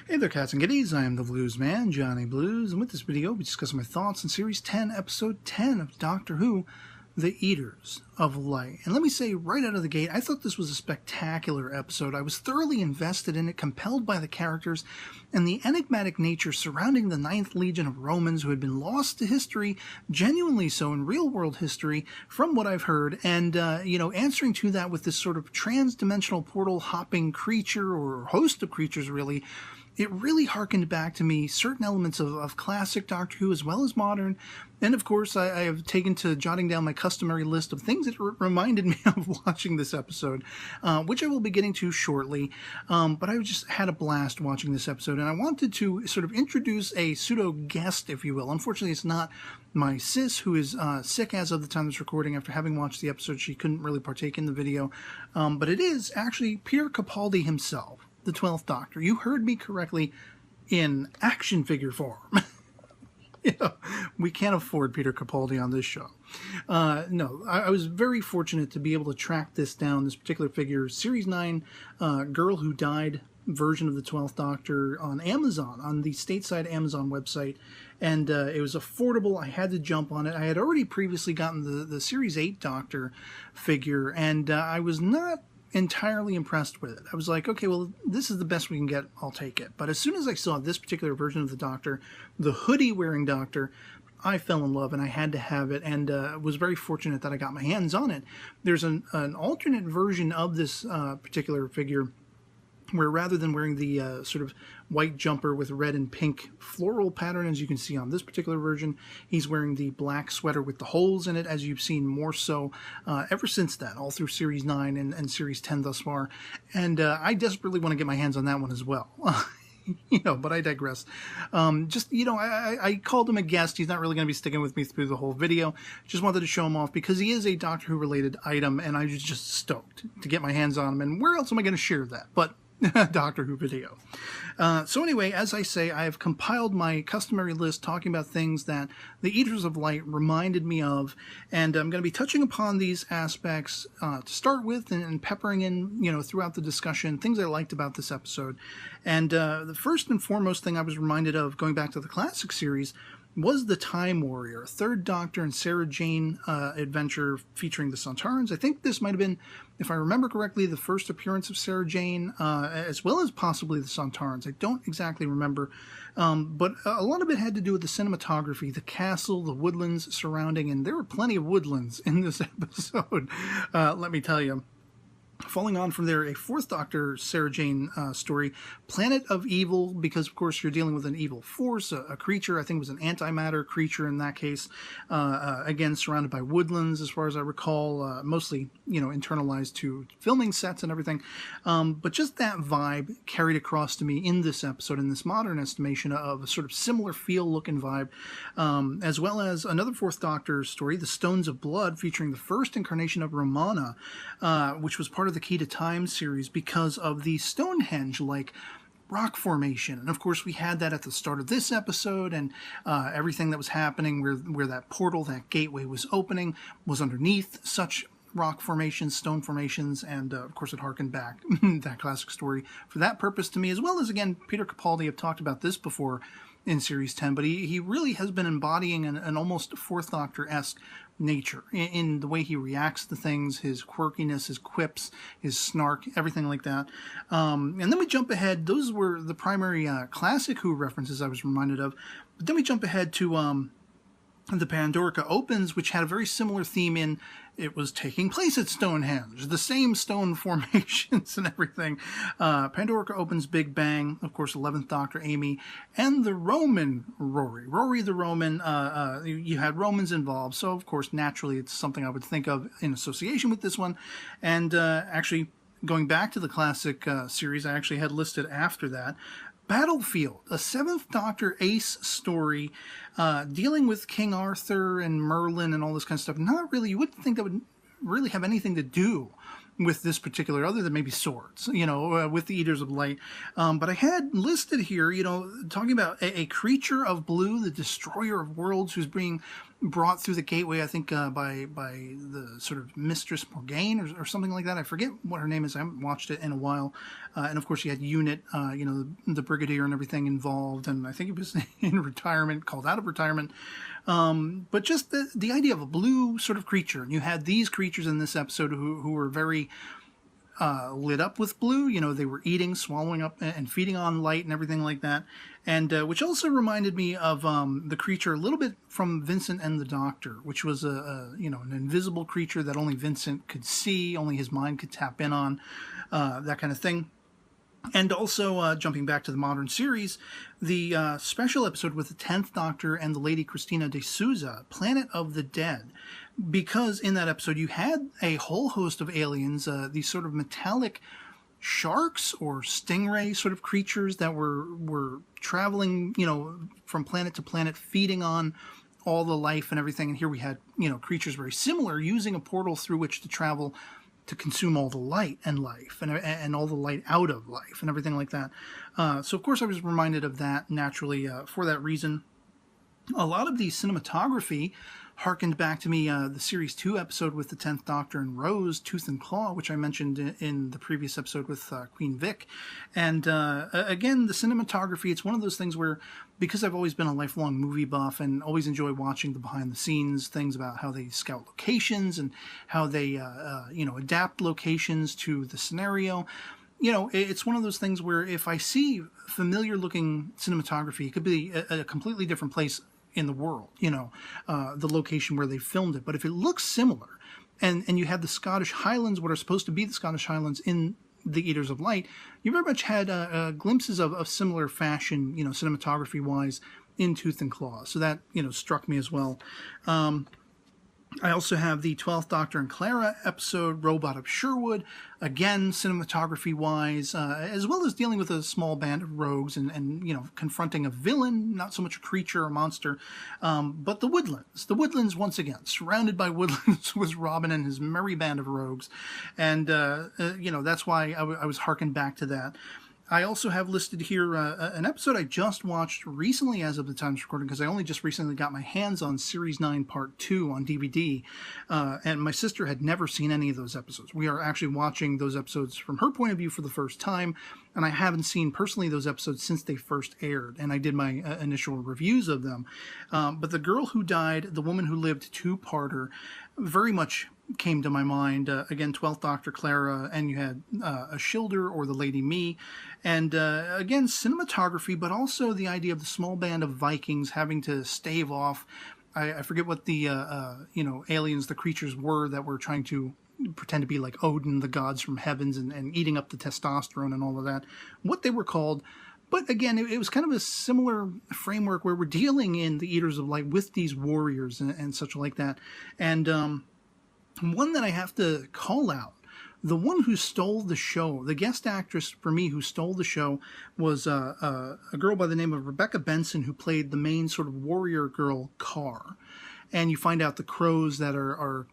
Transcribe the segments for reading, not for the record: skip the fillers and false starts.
Hey there, cats and kitties. I am the Blues Man, Johnny Blues, and with this video, we discuss my thoughts on Series 10, Episode 10 of Doctor Who, The Eaters of Light. And let me say right out of the gate, I thought this was a spectacular episode. I was thoroughly invested in it, compelled by the characters and the enigmatic nature surrounding the Ninth Legion of Romans who had been lost to history, genuinely so in real-world history, from what I've heard, and, answering to that with this sort of trans-dimensional portal-hopping creature, or host of creatures, really. It really harkened back to me certain elements of classic Doctor Who as well as modern. And of course, I have taken to jotting down my customary list of things that reminded me of watching this episode, which I will be getting to shortly. But I just had a blast watching this episode, and I wanted to sort of introduce a pseudo-guest, if you will. Unfortunately, it's not my sis, who is sick as of the time of this recording. After having watched the episode, she couldn't really partake in the video. But it is actually Peter Capaldi himself, the 12th Doctor. You heard me correctly, in action figure form. We can't afford Peter Capaldi on this show. No, I was very fortunate to be able to track this down, this particular figure, Series 9, Girl Who Died version of the 12th Doctor on Amazon, on the stateside Amazon website, and it was affordable. I had to jump on it. I had already previously gotten the Series 8 Doctor figure, and I was not entirely impressed with it. I was like, okay, well, this is the best we can get, I'll take it. But as soon as I saw this particular version of the Doctor, the hoodie-wearing Doctor, I fell in love and I had to have it, and was very fortunate that I got my hands on it. There's an alternate version of this particular figure, where rather than wearing the sort of white jumper with red and pink floral pattern, as you can see on this particular version, he's wearing the black sweater with the holes in it, as you've seen more so ever since then, all through Series 9 and Series 10 thus far. And I desperately want to get my hands on that one as well. But I digress. I called him a guest. He's not really going to be sticking with me through the whole video. Just wanted to show him off because he is a Doctor Who related item, and I was just stoked to get my hands on him. And where else am I going to share that but Doctor Who video? So anyway, as I say, I have compiled my customary list talking about things that the Eaters of Light reminded me of, and I'm going to be touching upon these aspects to start with, and peppering in, throughout the discussion, things I liked about this episode. And the first and foremost thing I was reminded of, going back to the classic series, was the Time Warrior, Third Doctor and Sarah Jane adventure featuring the Sontarans. I think this might have been, if I remember correctly, the first appearance of Sarah Jane, as well as possibly the Sontarans. I don't exactly remember, but a lot of it had to do with the cinematography, the castle, the woodlands surrounding, and there were plenty of woodlands in this episode, let me tell you. Following on from there, a Fourth Doctor Sarah Jane story, Planet of Evil, because of course you're dealing with an evil force, a creature. I think it was an antimatter creature in that case. Again, surrounded by woodlands, as far as I recall, mostly internalized to filming sets and everything. But just that vibe carried across to me in this episode, in this modern estimation of a sort of similar feel-looking vibe, as well as another Fourth Doctor story, The Stones of Blood, featuring the first incarnation of Romana, which was part of the Key to Time series because of the Stonehenge-like rock formation. And of course we had that at the start of this episode, and everything that was happening where that portal, that gateway was opening, was underneath such rock formations, stone formations, and of course it harkened back that classic story for that purpose to me, as well as, again, Peter Capaldi. I've talked about this before in Series 10, but he really has been embodying an almost Fourth Doctor-esque nature in the way he reacts to things, his quirkiness, his quips, his snark, everything like that. And then we jump ahead. Those were the primary classic Who references I was reminded of. But then we jump ahead to the Pandorica Opens, which had a very similar theme in it was taking place at Stonehenge, the same stone formations and everything. Pandorica Opens, Big Bang, of course, 11th Doctor Amy, and the Roman Rory. Rory the Roman, you had Romans involved, so of course, naturally, it's something I would think of in association with this one. And actually, going back to the classic series, I actually had listed after that, Battlefield, a 7th Doctor Ace story dealing with King Arthur and Merlin and all this kind of stuff. Not really, you wouldn't think that would really have anything to do with this particular, other than maybe swords, with the Eaters of Light. But I had listed here, talking about a creature of blue, the destroyer of worlds, who's being brought through the gateway, I think, by the sort of Mistress Morgane or something like that. I forget what her name is. I haven't watched it in a while. And of course, you had Unit, the Brigadier and everything involved. And I think it was in retirement, called out of retirement. But just the idea of a blue sort of creature. And you had these creatures in this episode who were very lit up with blue. They were eating, swallowing up, and feeding on light and everything like that. And which also reminded me of the creature a little bit from Vincent and the Doctor, which was an invisible creature that only Vincent could see, only his mind could tap in on, that kind of thing. And also, jumping back to the modern series, the special episode with the 10th Doctor and the Lady Christina de Souza, Planet of the Dead. Because in that episode you had a whole host of aliens, these sort of metallic sharks or stingray sort of creatures that were traveling, from planet to planet, feeding on all the life and everything. And here we had, creatures very similar, using a portal through which to travel to consume all the light and life and all the light out of life and everything like that. So of course I was reminded of that naturally for that reason. A lot of the cinematography harkened back to me the Series 2 episode with the 10th Doctor and Rose, Tooth and Claw, which I mentioned in the previous episode with Queen Vic. And again, the cinematography, it's one of those things where, because I've always been a lifelong movie buff and always enjoy watching the behind-the-scenes things about how they scout locations and how they, adapt locations to the scenario, it's one of those things where if I see familiar-looking cinematography, it could be a completely different place in the world, the location where they filmed it. But if it looks similar, and you have the Scottish Highlands, what are supposed to be the Scottish Highlands in the Eaters of Light, you very much had glimpses of similar fashion, cinematography-wise, in Tooth and Claw. So that, struck me as well. I also have the 12th Doctor and Clara episode, Robot of Sherwood, again, cinematography-wise, as well as dealing with a small band of rogues and confronting a villain, not so much a creature or monster, but the Woodlands. The Woodlands, once again, surrounded by woodlands was Robin and his merry band of rogues, and, that's why I was harkened back to that. I also have listed here an episode I just watched recently as of the time of recording, because I only just recently got my hands on Series 9 Part 2 on DVD, and my sister had never seen any of those episodes. We are actually watching those episodes from her point of view for the first time, and I haven't seen personally those episodes since they first aired, and I did my initial reviews of them. But The Girl Who Died, The Woman Who Lived two-parter, very much came to my mind. Again, 12th Doctor, Clara, and you had a Shilder or the Lady Me. And again, cinematography, but also the idea of the small band of Vikings having to stave off, I forget what the, aliens, the creatures were that were trying to pretend to be like Odin, the gods from heavens, and eating up the testosterone and all of that, what they were called. But again, it was kind of a similar framework where we're dealing in the Eaters of Light with these warriors and such like that. And one that I have to call out, the one who stole the show, the guest actress for me who stole the show, was a girl by the name of Rebecca Benson, who played the main sort of warrior girl, Carr. And you find out the crows that are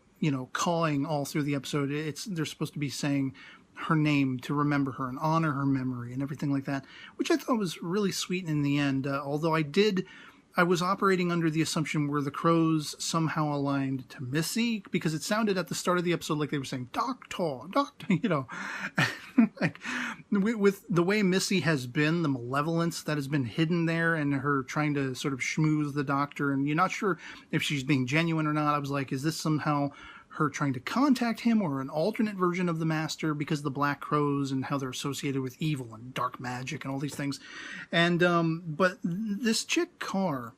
cawing all through the episode, they're supposed to be saying her name to remember her and honor her memory and everything like that, which I thought was really sweet in the end, although I was operating under the assumption where the crows somehow aligned to Missy, because it sounded at the start of the episode like they were saying, Doctor, like, with the way Missy has been, the malevolence that has been hidden there, and her trying to sort of schmooze the Doctor, and you're not sure if she's being genuine or not. I was like, is this somehow her trying to contact him or an alternate version of the Master because of the Black Crows and how they're associated with evil and dark magic and all these things. And but this chick Carr,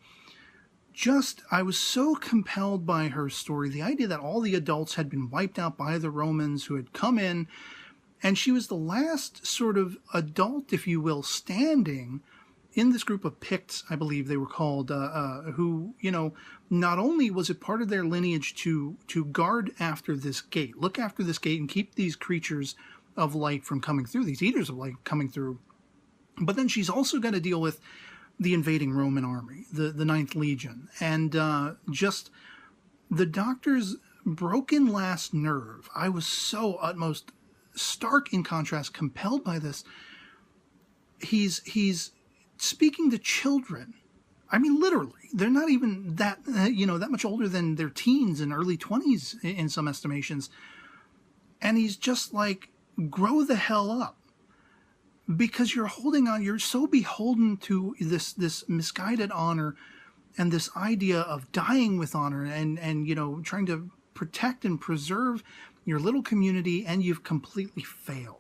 I was so compelled by her story. The idea that all the adults had been wiped out by the Romans who had come in, and she was the last sort of adult, if you will, standing in this group of Picts, I believe they were called, who, not only was it part of their lineage to guard after this gate, look after this gate and keep these creatures of light from coming through, these Eaters of Light coming through, but then she's also got to deal with the invading Roman army, the Ninth Legion, and just the Doctor's broken last nerve. I was so utmost stark in contrast, compelled by this. He's speaking to children. I mean, literally, they're not even that, that much older than their teens and early 20s in some estimations. And he's just like, grow the hell up. Because you're holding on, you're so beholden to this misguided honor and this idea of dying with honor and trying to protect and preserve your little community, and you've completely failed.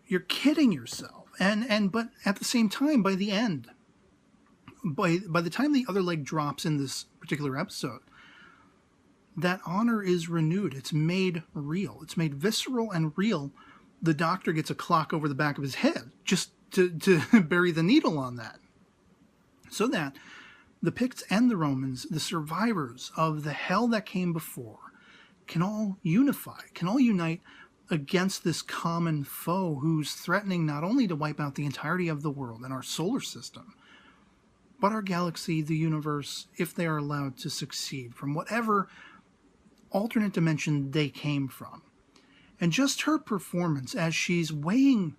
You're kidding yourself. But at the same time, by the end, by the time the other leg drops in this particular episode, that honor is renewed. It's made real. It's made visceral and real. The Doctor gets a clock over the back of his head just to bury the needle on that. So that the Picts and the Romans, the survivors of the hell that came before, can all unify, can all unite against this common foe who's threatening not only to wipe out the entirety of the world and our solar system, but our galaxy, the universe, if they are allowed to succeed from whatever alternate dimension they came from. And just her performance as she's weighing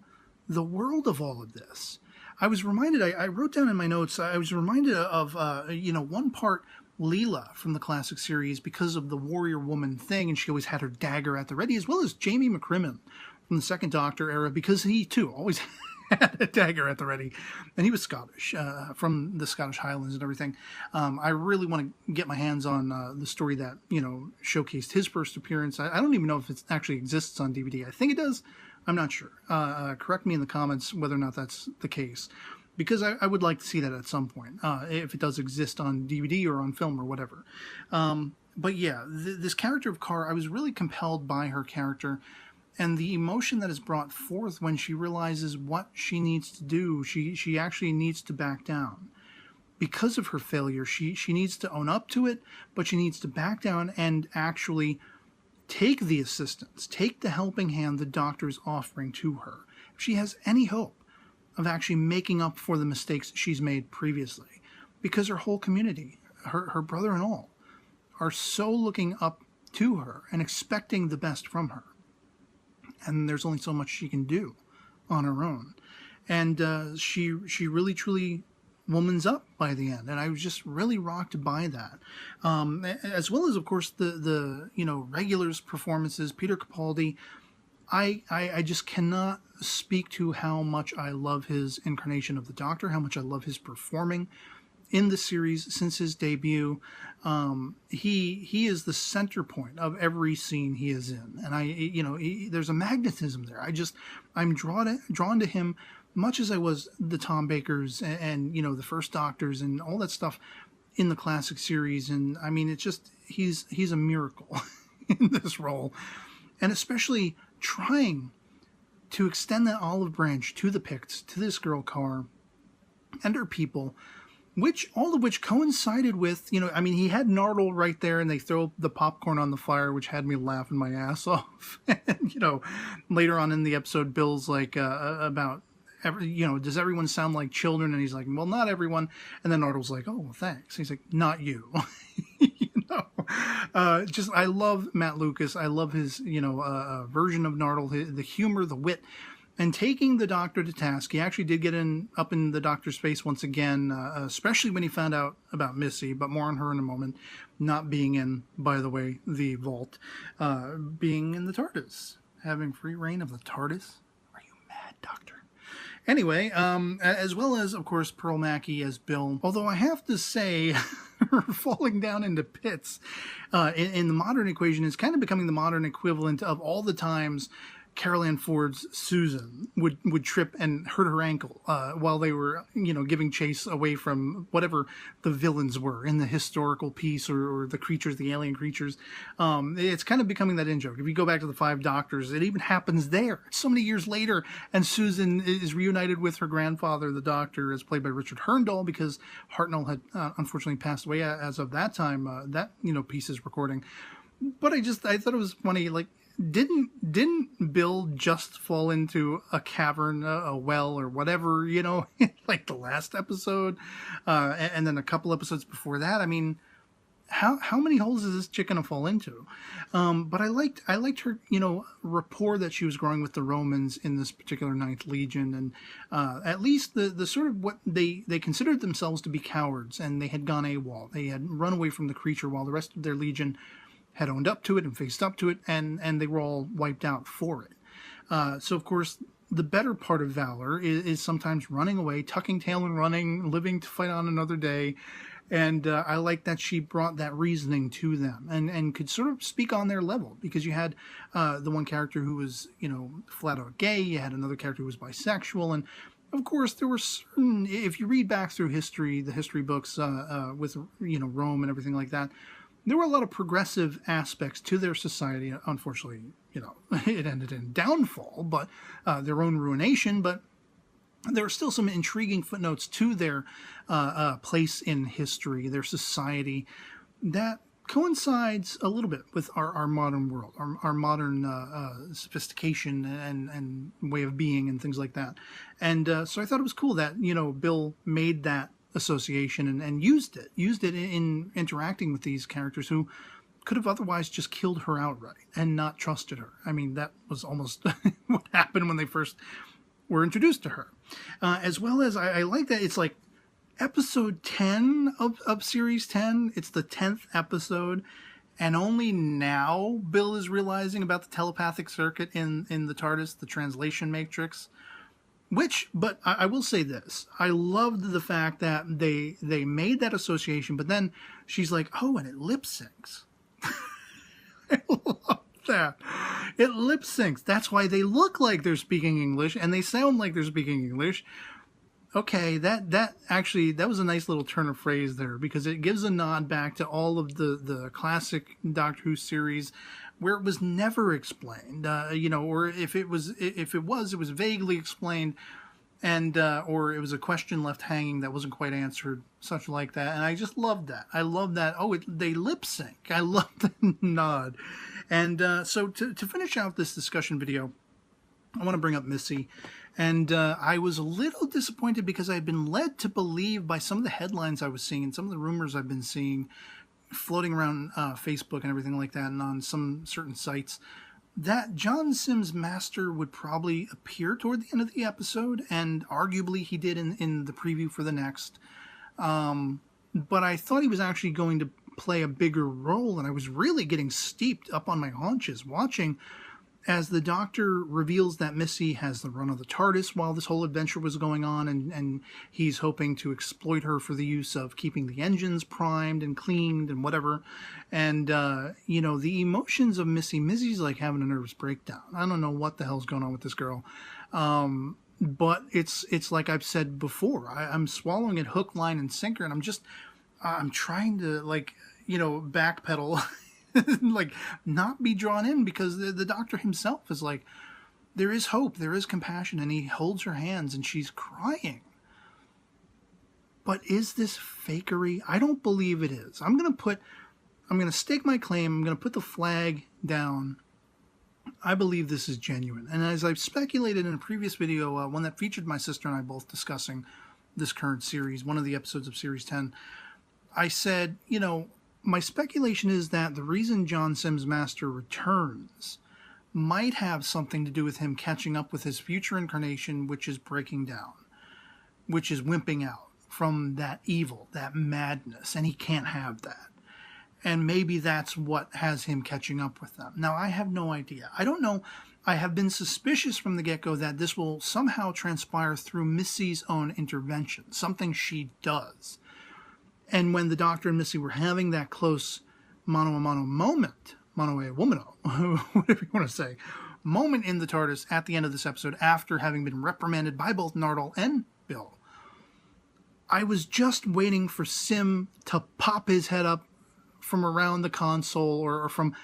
the world of all of this. I was reminded, I wrote down in my notes, I was reminded of, one part Leela from the classic series because of the warrior woman thing, and she always had her dagger at the ready, as well as Jamie McCrimmon from the Second Doctor era, because he too always had a dagger at the ready, and he was Scottish, from the Scottish Highlands and everything. I really want to get my hands on the story that, showcased his first appearance. I don't even know if it actually exists on DVD. I think it does. I'm not sure. Correct me in the comments whether or not that's the case, because I would like to see that at some point, if it does exist on DVD or on film or whatever. But yeah, this character of Kara, I was really compelled by her character and the emotion that is brought forth when she realizes what she needs to do. She actually needs to back down. Because of her failure, she needs to own up to it, but she needs to back down and actually take the assistance, take the helping hand the Doctor is offering to her. If she has any hope of actually making up for the mistakes she's made previously, because her whole community, her brother and all, are so looking up to her and expecting the best from her. And there's only so much she can do on her own. And she really, truly womans up by the end. And I was just really rocked by that. As well as, of course, the regulars' performances. Peter Capaldi, I just cannot speak to how much I love his incarnation of the Doctor, how much I love his performing in the series since his debut. He is the center point of every scene he is in, and there's a magnetism there. I'm drawn to him, much as I was the Tom Bakers and the first Doctors and all that stuff in the classic series. And I mean, it's just he's a miracle in this role, and especially trying to extend that olive branch to the Picts, to this girl Kara and her people. All of which coincided with, he had Nardole right there, and they throw the popcorn on the fire, which had me laughing my ass off. And, later on in the episode, Bill's like, about, does everyone sound like children? And he's like, well, not everyone. And then Nardole's like, oh, well, thanks. He's like, not you. I love Matt Lucas. I love his, version of Nardole, the humor, the wit. And taking the Doctor to task, he actually did get up in the Doctor's face once again, especially when he found out about Missy, but more on her in a moment, not being in, by the way, the vault, being in the TARDIS, having free reign of the TARDIS. Are you mad, Doctor? Anyway, as well as, of course, Pearl Mackie as Bill, although I have to say, her falling down into pits in the modern equation is kind of becoming the modern equivalent of all the times Carol Ann Ford's Susan would trip and hurt her ankle while they were, giving chase away from whatever the villains were in the historical piece or the creatures, the alien creatures. It's kind of becoming that in-joke. If you go back to the Five Doctors, it even happens there. It's so many years later, and Susan is reunited with her grandfather, the Doctor, as played by Richard Hurndall, because Hartnell had unfortunately passed away as of that time, that, piece is recording. But I thought it was funny, like, didn't Bill just fall into a cavern, a well, or whatever, like the last episode, and then a couple episodes before that? I mean, how many holes is this chick gonna fall into? But I liked her, rapport that she was growing with the Romans in this particular Ninth Legion, and at least the sort of what they considered themselves to be cowards, and they had gone AWOL. They had run away from the creature while the rest of their legion had owned up to it and faced up to it, and they were all wiped out for it. So of course, the better part of valor is sometimes running away, tucking tail and running, living to fight on another day. And I like that she brought that reasoning to them and could sort of speak on their level, because you had the one character who was, flat out gay. You had another character who was bisexual. And of course, there were certain, if you read back through history, the history books with, Rome and everything like that, there were a lot of progressive aspects to their society. Unfortunately, it ended in downfall, but their own ruination. But there are still some intriguing footnotes to their place in history, their society, that coincides a little bit with our modern world, our modern sophistication and way of being and things like that. And so I thought it was cool that, Bill made that association and used it in interacting with these characters who could have otherwise just killed her outright and not trusted her. I mean, that was almost what happened when they first were introduced to her. As well as I like that it's like episode 10 of series 10. It's the 10th episode, and only now Bill is realizing about the telepathic circuit in the TARDIS, the translation matrix. But I will say this. I loved the fact that they made that association, but then she's like, oh, and it lip syncs. I love that. It lip syncs. That's why they look like they're speaking English and they sound like they're speaking English. Okay, that was a nice little turn of phrase there, because it gives a nod back to all of the classic Doctor Who series where it was never explained, or if it was, it was vaguely explained, and or it was a question left hanging that wasn't quite answered, such like that. And I just loved that. I love that. Oh, they lip sync. I love the nod. And so to finish out this discussion video, I want to bring up Missy. And I was a little disappointed because I had been led to believe by some of the headlines I was seeing and some of the rumors I've been seeing floating around Facebook and everything like that, and on some certain sites, that John Sims' master would probably appear toward the end of the episode, and arguably he did in the preview for the next. But I thought he was actually going to play a bigger role, and I was really getting steeped up on my haunches watching as the Doctor reveals that Missy has the run of the TARDIS while this whole adventure was going on, and he's hoping to exploit her for the use of keeping the engines primed and cleaned and whatever. And, the emotions of Missy's like having a nervous breakdown. I don't know what the hell's going on with this girl. But it's like I've said before, I'm swallowing it hook, line, and sinker, and I'm trying to, backpedal like not be drawn in, because the Doctor himself is like, there is hope, there is compassion, and he holds her hands and she's crying. But is this fakery? I don't believe it is. I'm going to stake my claim. I'm going to put the flag down. I believe this is genuine. And as I've speculated in a previous video, one that featured my sister and I both discussing this current series, one of the episodes of Series 10, I said, my speculation is that the reason John Sims' master returns might have something to do with him catching up with his future incarnation, which is breaking down, which is wimping out from that evil, that madness, and he can't have that. And maybe that's what has him catching up with them. Now, I have no idea. I don't know. I have been suspicious from the get-go that this will somehow transpire through Missy's own intervention, something she does. And when the Doctor and Missy were having that close mano-a-mano moment, mano-a-womano, whatever you want to say, moment in the TARDIS at the end of this episode, after having been reprimanded by both Nardole and Bill, I was just waiting for Sim to pop his head up from around the console, or from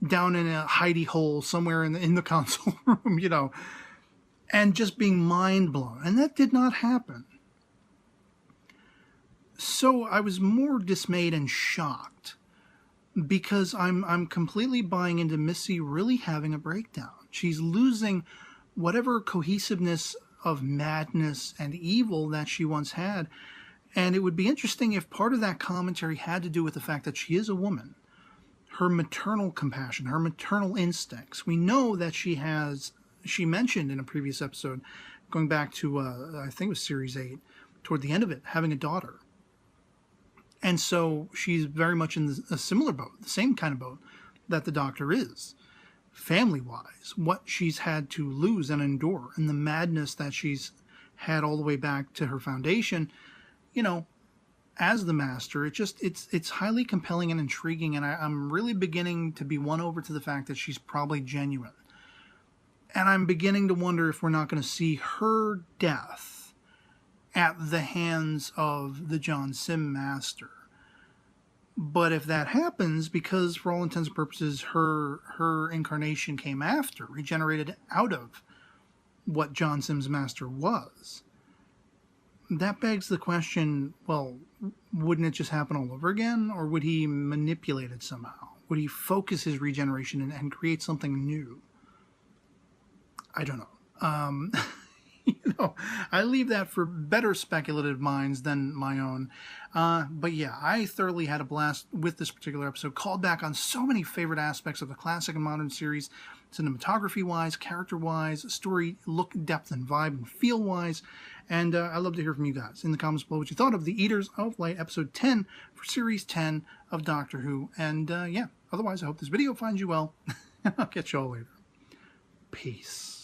down in a hidey hole somewhere in the console room, and just being mind blown. And that did not happen. So I was more dismayed and shocked, because I'm completely buying into Missy really having a breakdown. She's losing whatever cohesiveness of madness and evil that she once had. And it would be interesting if part of that commentary had to do with the fact that she is a woman. Her maternal compassion, her maternal instincts. We know that she mentioned in a previous episode, going back to, I think it was Series 8, toward the end of it, having a daughter. And so she's very much in a similar boat, the same kind of boat that the Doctor is. Family-wise, what she's had to lose and endure, and the madness that she's had all the way back to her foundation, as the Master, it's highly compelling and intriguing, and I'm really beginning to be won over to the fact that she's probably genuine. And I'm beginning to wonder if we're not going to see her death at the hands of the John Sim Master. But if that happens, because for all intents and purposes her incarnation came after, regenerated out of what John Sim's Master was, that begs the question, well, wouldn't it just happen all over again? Or would he manipulate it somehow? Would he focus his regeneration and create something new? I don't know. I leave that for better speculative minds than my own. But yeah, I thoroughly had a blast with this particular episode. Called back on so many favorite aspects of the classic and modern series, cinematography-wise, character-wise, story, look, depth, and vibe, and feel-wise. And I'd love to hear from you guys in the comments below what you thought of The Eaters of Light, Episode 10 for Series 10 of Doctor Who. And yeah, otherwise, I hope this video finds you well. I'll catch you all later. Peace.